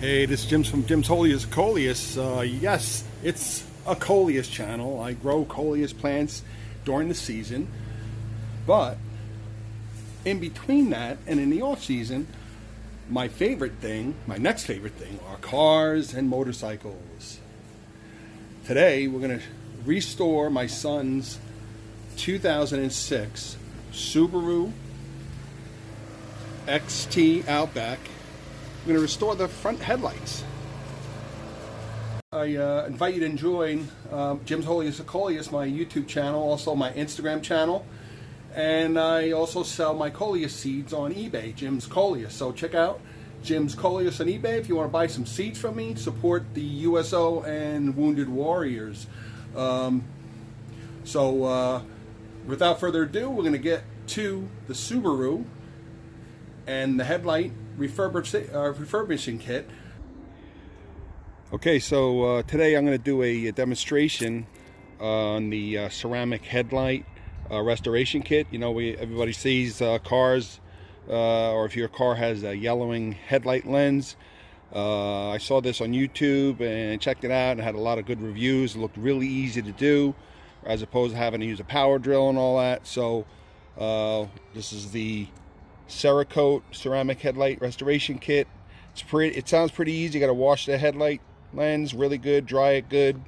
Hey, this is Jim's from Jim's Holiest Coleus. Yes, it's a Coleus channel. I grow Coleus plants during the season, but in between that and in the off season, my next favorite thing are cars and motorcycles. Today, we're going to restore my son's 2006 Subaru XT Outback. I'm going to restore the front headlights. I invite you to join Jim's Holiest Coleus, my YouTube channel, also my Instagram channel, and I also sell my Coleus seeds on eBay, Jim's Coleus. So check out Jim's Coleus on eBay if you want to buy some seeds from me. Support the USO and Wounded Warriors. Without further ado, we're going to get to the Subaru and the headlight refurbishing kit. Okay, so today I'm going to do a demonstration on the ceramic headlight restoration kit. You know, everybody sees cars, or if your car has a yellowing headlight lens. I saw this on YouTube and checked it out and had a lot of good reviews. It looked really easy to do, as opposed to having to use a power drill and all that. So this is the Cerakote ceramic headlight restoration kit. It sounds pretty easy. You got to wash the headlight lens really good, dry it good.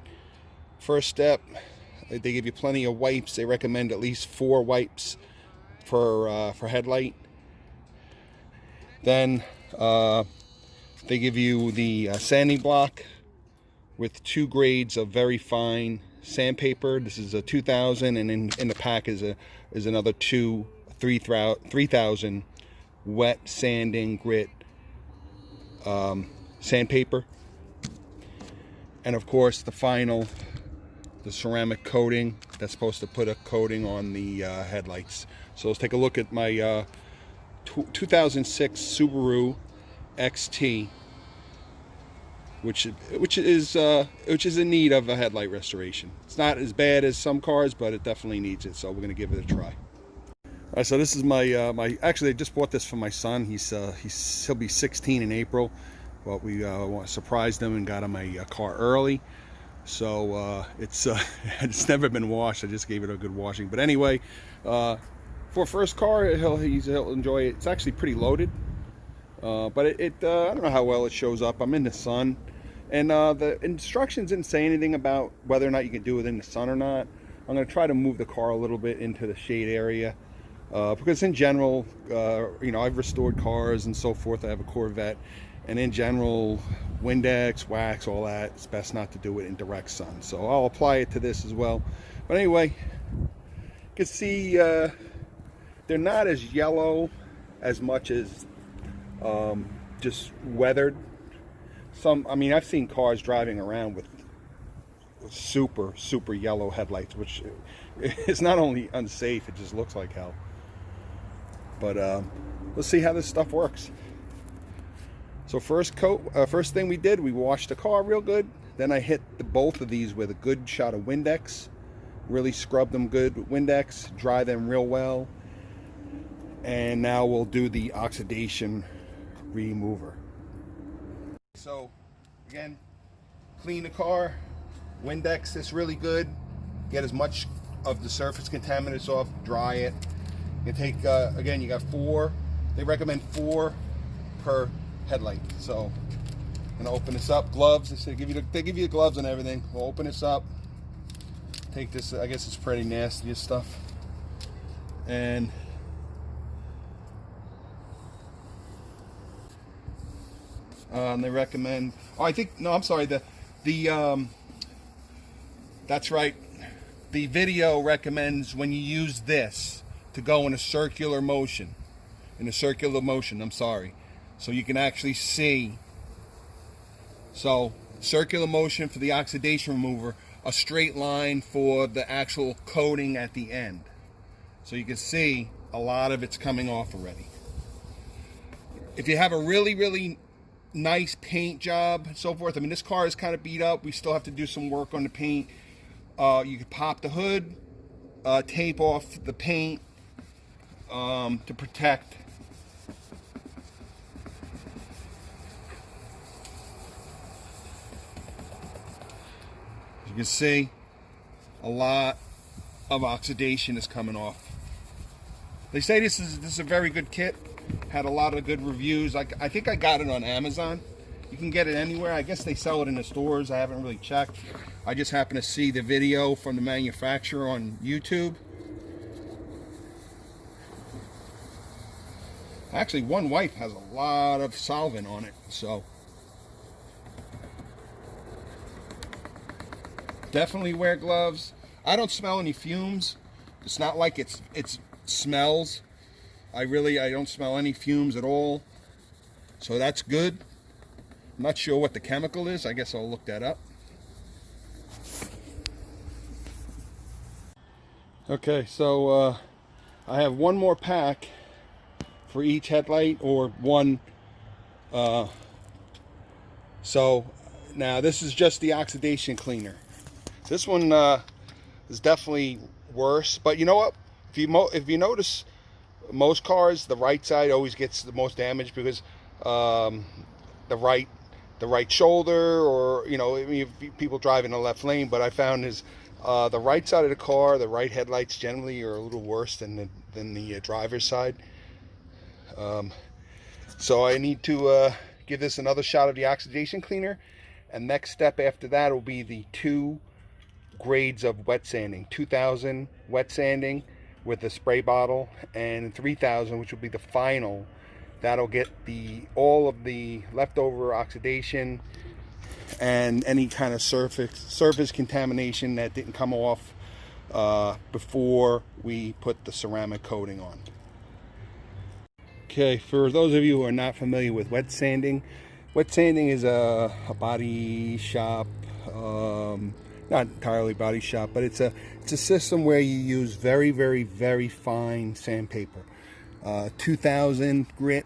First step, they give you plenty of wipes. They recommend at least 4 wipes for headlight. Then they give you the sanding block with 2 grades of very fine sandpaper. This is a 2000, and in the pack is another 3000 wet sanding grit sandpaper, and of course the ceramic coating that's supposed to put a coating on the headlights. So let's take a look at my 2006 Subaru XT, which is in need of a headlight restoration. It's not as bad as some cars, but it definitely needs it. So we're gonna give it a try. All right, so this is my actually I just bought this for my son. He'll be 16 in April, but we surprised him and got him a car early. So it's never been washed. I just gave it a good washing. But anyway, for a first car, he'll enjoy it. It's actually pretty loaded, but I don't know how well it shows up. I'm in the sun, and the instructions didn't say anything about whether or not you can do it in the sun or not. I'm going to try to move the car a little bit into the shade area. Because in general, you know, I've restored cars and so forth. I have a Corvette, and in general, Windex, wax, all that, it's best not to do it in direct sun. So I'll apply it to this as well. But anyway, you can see they're not as yellow as much as just weathered. I mean, I've seen cars driving around with super yellow headlights, which is not only unsafe, it just looks like hell. But let's see how this stuff works. So first thing we did, we washed the car real good. Then I hit both of these with a good shot of Windex. Really scrub them good with Windex, dry them real well. And now we'll do the Oxidation Remover. So again, clean the car, Windex this really good. Get as much of the surface contaminants off, dry it. You take, again, you got 4, they recommend 4 per headlight. So I'm gonna open this up. Gloves, they give you the gloves and everything. We'll open this up. Take this, I guess it's pretty nasty, this stuff. And they recommend, that's right. The video recommends when you use this to go in a circular motion. So you can actually see. So circular motion for the oxidation remover, a straight line for the actual coating at the end. So you can see a lot of it's coming off already. If you have a really nice paint job and so forth, I mean, this car is kind of beat up. We still have to do some work on the paint. You can pop the hood, tape off the paint to protect You can see a lot of oxidation is coming off. They say this is a very good kit. Had a lot of good reviews. I think I got it on Amazon. You can get it anywhere. I guess they sell it in the stores. I haven't really checked. I just happened to see the video from the manufacturer on YouTube. Actually, one wipe has a lot of solvent on it, so definitely wear gloves. I don't smell any fumes. It's not like it smells. I don't smell any fumes at all, so that's good. I'm not sure what the chemical is. I guess I'll look that up. Okay, so I have one more pack for each headlight, or one. So now this is just the oxidation cleaner. This one is definitely worse, but you know what? If you notice, most cars, the right side always gets the most damage because the right shoulder, or people drive in the left lane. But I found is the right side of the car, the right headlights generally are a little worse than the driver's side. So I need to give this another shot of the oxidation cleaner, and next step after that will be the 2 grades of wet sanding: 2000 wet sanding with a spray bottle, and 3000, which will be the final. That'll get all of the leftover oxidation and any kind of surface contamination that didn't come off before we put the ceramic coating on. Okay, for those of you who are not familiar with wet sanding is a body shop, not entirely body shop, but it's a system where you use very, very, very fine sandpaper. 2000 grit,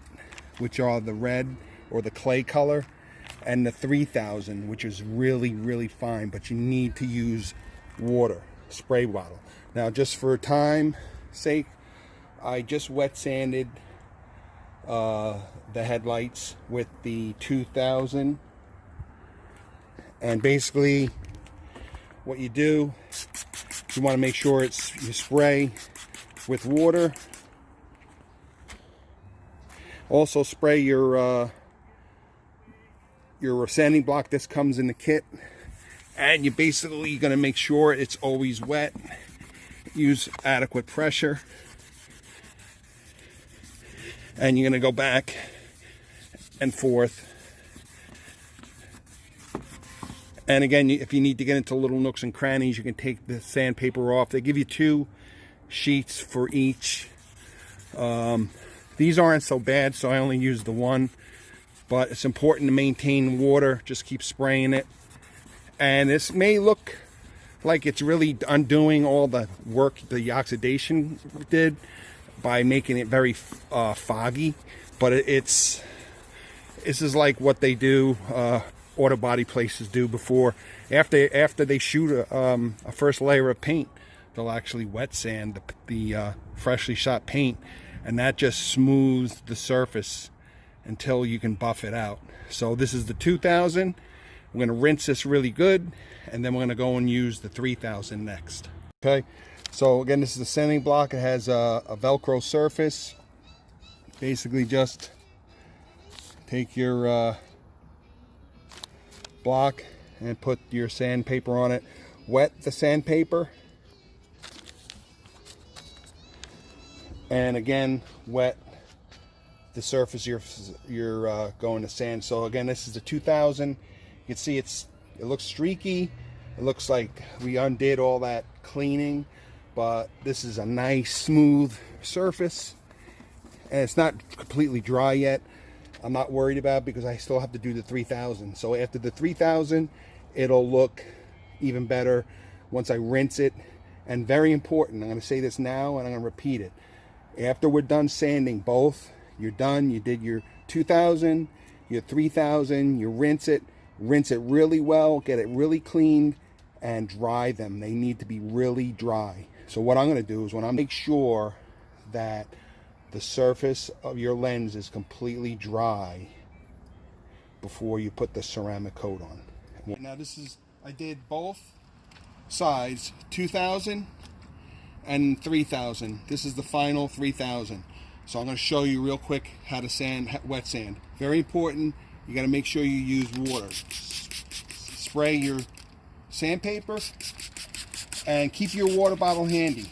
which are the red or the clay color, and the 3000, which is really, really fine, but you need to use water, spray bottle. Now, just for time's sake, I just wet sanded the headlights with the 2000, and basically what you do, you want to make sure you spray with water. Also spray your sanding block. This comes in the kit, and you basically going to make sure it's always wet. Use adequate pressure, and you're going to go back and forth. And again, if you need to get into little nooks and crannies, you can take the sandpaper off. They give you 2 sheets for each. These aren't so bad, so I only use the 1. But it's important to maintain water. Just keep spraying it. And this may look like it's really undoing all the work the oxidation did by making it very foggy. But this is like what they do, auto body places do before, after they shoot a first layer of paint, they'll actually wet sand the freshly shot paint, and that just smooths the surface until you can buff it out. So this is the 2000. We're going to rinse this really good, and then we're going to go and use the 3000 next. Okay, so again, this is the sanding block. It has a Velcro surface. Basically just take your block and put your sandpaper on it. Wet the sandpaper, and again wet the surface you're going to sand. So again, this is the 2000. You can see it looks streaky. It looks like we undid all that cleaning, but this is a nice smooth surface, and it's not completely dry yet. I'm not worried about it because I still have to do the 3000. So after the 3000, it'll look even better once I rinse it. And very important, I'm going to say this now and I'm going to repeat it. After we're done sanding both, you're done. You did your 2000, your 3000, you rinse it really well, get it really clean, and dry them. They need to be really dry. So what I'm going to do is, when I make sure that the surface of your lens is completely dry before you put the ceramic coat on. Now I did both sides, 2000 and 3000. This is the final 3000. So I'm going to show you real quick how to sand, wet sand. Very important. You got to make sure you use water. Spray your sandpaper and keep your water bottle handy.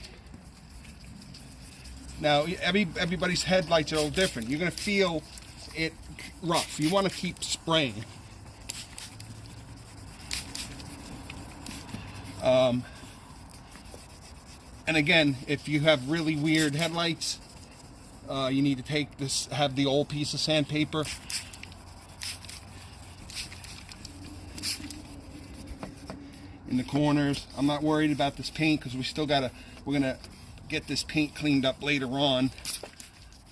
Now, everybody's headlights are a little different. You're going to feel it rough. You want to keep spraying. And again, if you have really weird headlights, you need to take this, have the old piece of sandpaper. In the corners. I'm not worried about this paint because we're gonna get this paint cleaned up later on.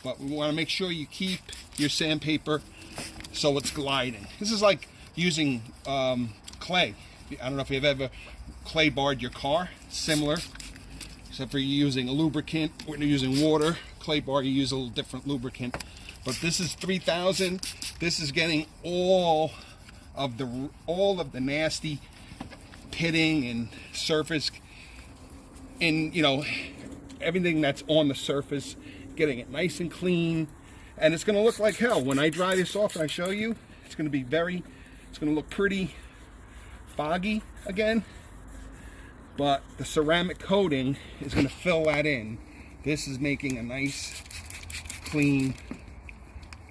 But we want to make sure you keep your sandpaper so it's gliding. This is like using clay. I don't know if you've ever clay barred your car. Similar, except for you using a lubricant. When you're using water, clay bar, you use a little different lubricant. But this is 3000. This is getting all of the nasty pitting and surface, and you know, everything that's on the surface, getting it nice and clean. And it's going to look like hell when I dry this off and I show you. It's going to be it's going to look pretty foggy again, but the ceramic coating is going to fill that in. This is making a nice clean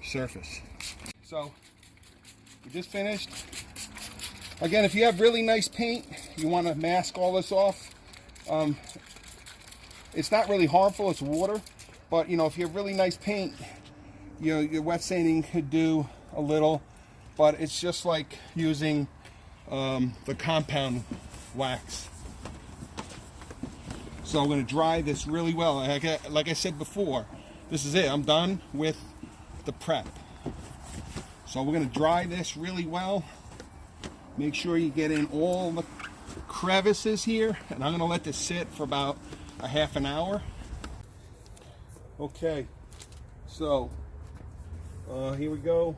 surface. So we just finished. Again, if you have really nice paint, you want to mask all this off. It's not really harmful, it's water. But you know, if you have really nice paint, you know, your wet sanding could do a little. But it's just like using the compound wax. So I'm going to dry this really well. Like I said before, this is it. I'm done with the prep. So we're going to dry this really well. Make sure you get in all the crevices here, and I'm going to let this sit for about a half an hour. Okay, so here we go.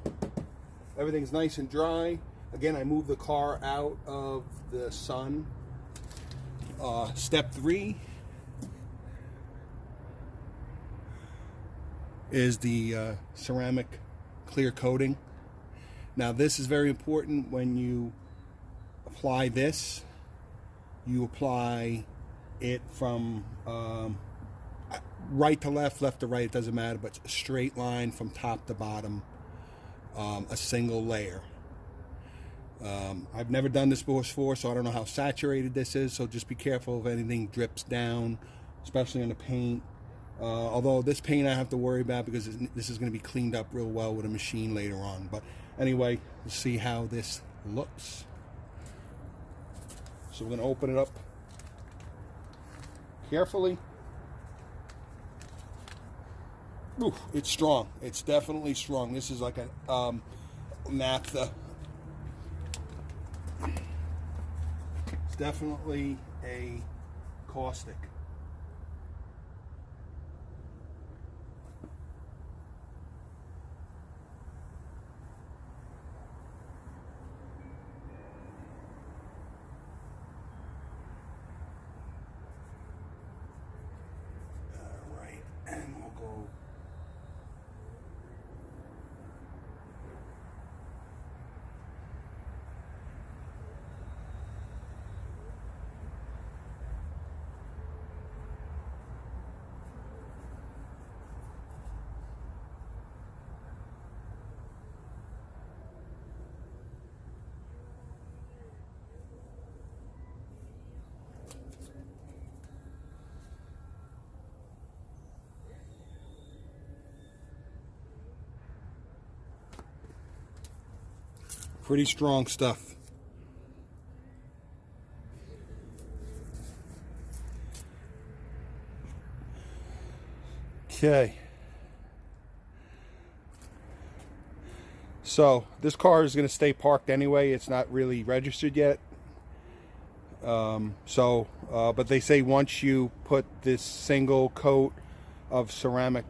Everything's nice and dry. Again, I moved the car out of the sun. Step 3 is the ceramic clear coating. Now this is very important. When you apply this, you apply it from right to left, left to right, it doesn't matter, but a straight line from top to bottom, a single layer. I've never done this before, so I don't know how saturated this is, so just be careful if anything drips down, especially on the paint. Although this paint I have to worry about because this is going to be cleaned up real well with a machine later on. But anyway, let's see how this looks. So we're going to open it up carefully. Ooh, it's strong. It's definitely strong. This is like a naphtha. It's definitely a caustic. Pretty strong stuff. Okay. So this car is going to stay parked anyway. It's not really registered yet. But they say once you put this single coat of ceramic,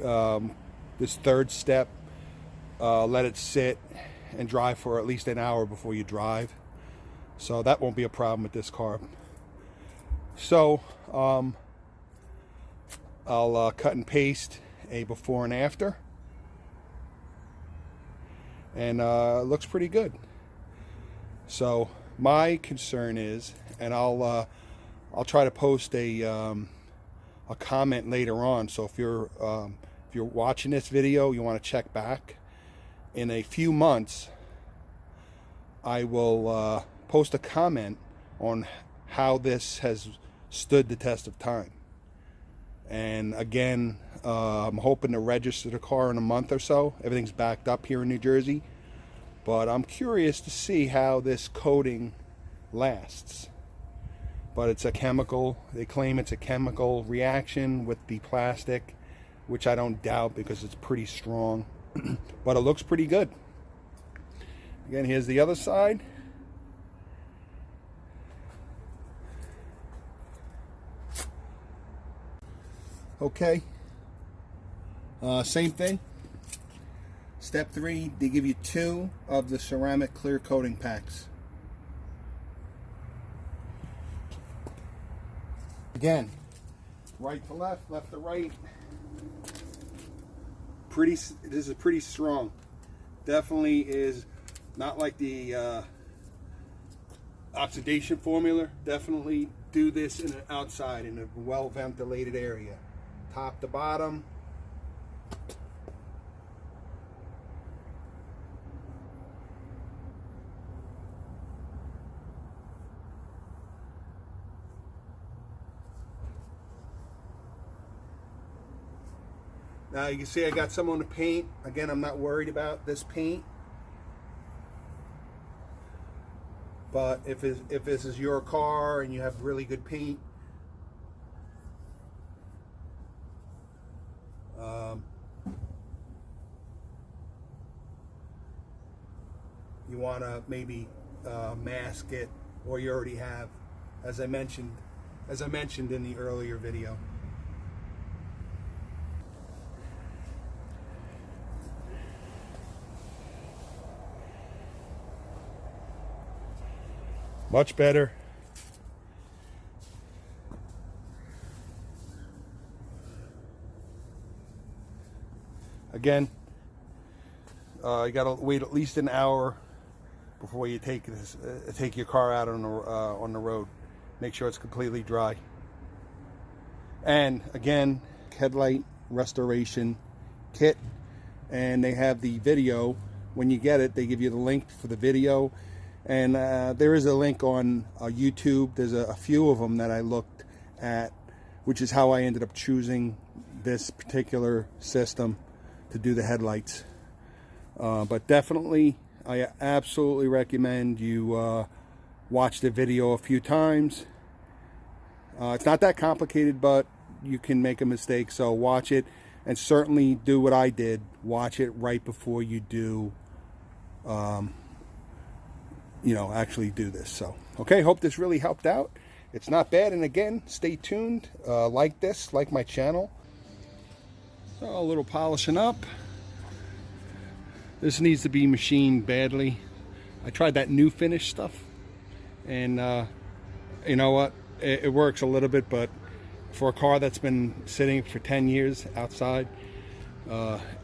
this third step, let it sit and dry for at least an hour before you drive. So that won't be a problem with this car. So I'll cut and paste a before and after, and it looks pretty good. So my concern is, and I'll try to post a comment later on. So if you're watching this video, you want to check back in a few months, I will post a comment on how this has stood the test of time. And again, I'm hoping to register the car in a month or so. Everything's backed up here in New Jersey, but I'm curious to see how this coating lasts. But it's a chemical, they claim it's a chemical reaction with the plastic, which I don't doubt because it's pretty strong. But it looks pretty good. Again, here's the other side. Okay, same thing. Step 3, they give you 2 of the ceramic clear coating packs. Again, right to left, left to right. This is pretty strong. Definitely is not like the oxidation formula. Definitely do this in an outside, in a well ventilated area, top to bottom. Now you can see I got some on the paint. Again, I'm not worried about this paint. But if this is your car and you have really good paint, you want to maybe mask it, or you already have, as I mentioned in the earlier video. Much better. Again, you gotta wait at least an hour before you take your car out on the road. Make sure it's completely dry. And again, headlight restoration kit, and they have the video. When you get it, they give you the link for the video. And there is a link on YouTube. There's a few of them that I looked at, which is how I ended up choosing this particular system to do the headlights. But definitely, I absolutely recommend you watch the video a few times. It's not that complicated, but you can make a mistake. So watch it, and certainly do what I did. Watch it right before you do actually do this. So okay, hope this really helped out. It's not bad, and again, stay tuned. Like my channel. So a little polishing up. This needs to be machined badly. I tried that new finish stuff, and you know what, it works a little bit, but for a car that's been sitting for 10 years outside,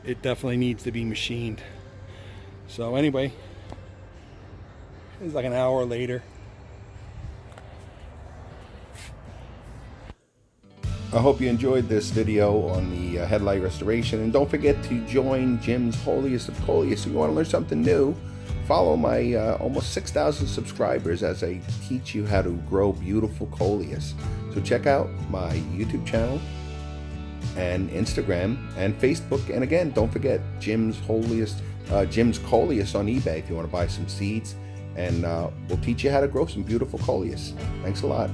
it definitely needs to be machined. So anyway, it's like an hour later. I hope you enjoyed this video on the headlight restoration, and don't forget to join Jim's Holiest of Coleus. If you want to learn something new, follow my almost 6,000 subscribers as I teach you how to grow beautiful coleus. So check out my YouTube channel and Instagram and Facebook, and again, don't forget Jim's Coleus on eBay if you want to buy some seeds. And we'll teach you how to grow some beautiful coleus. Thanks a lot.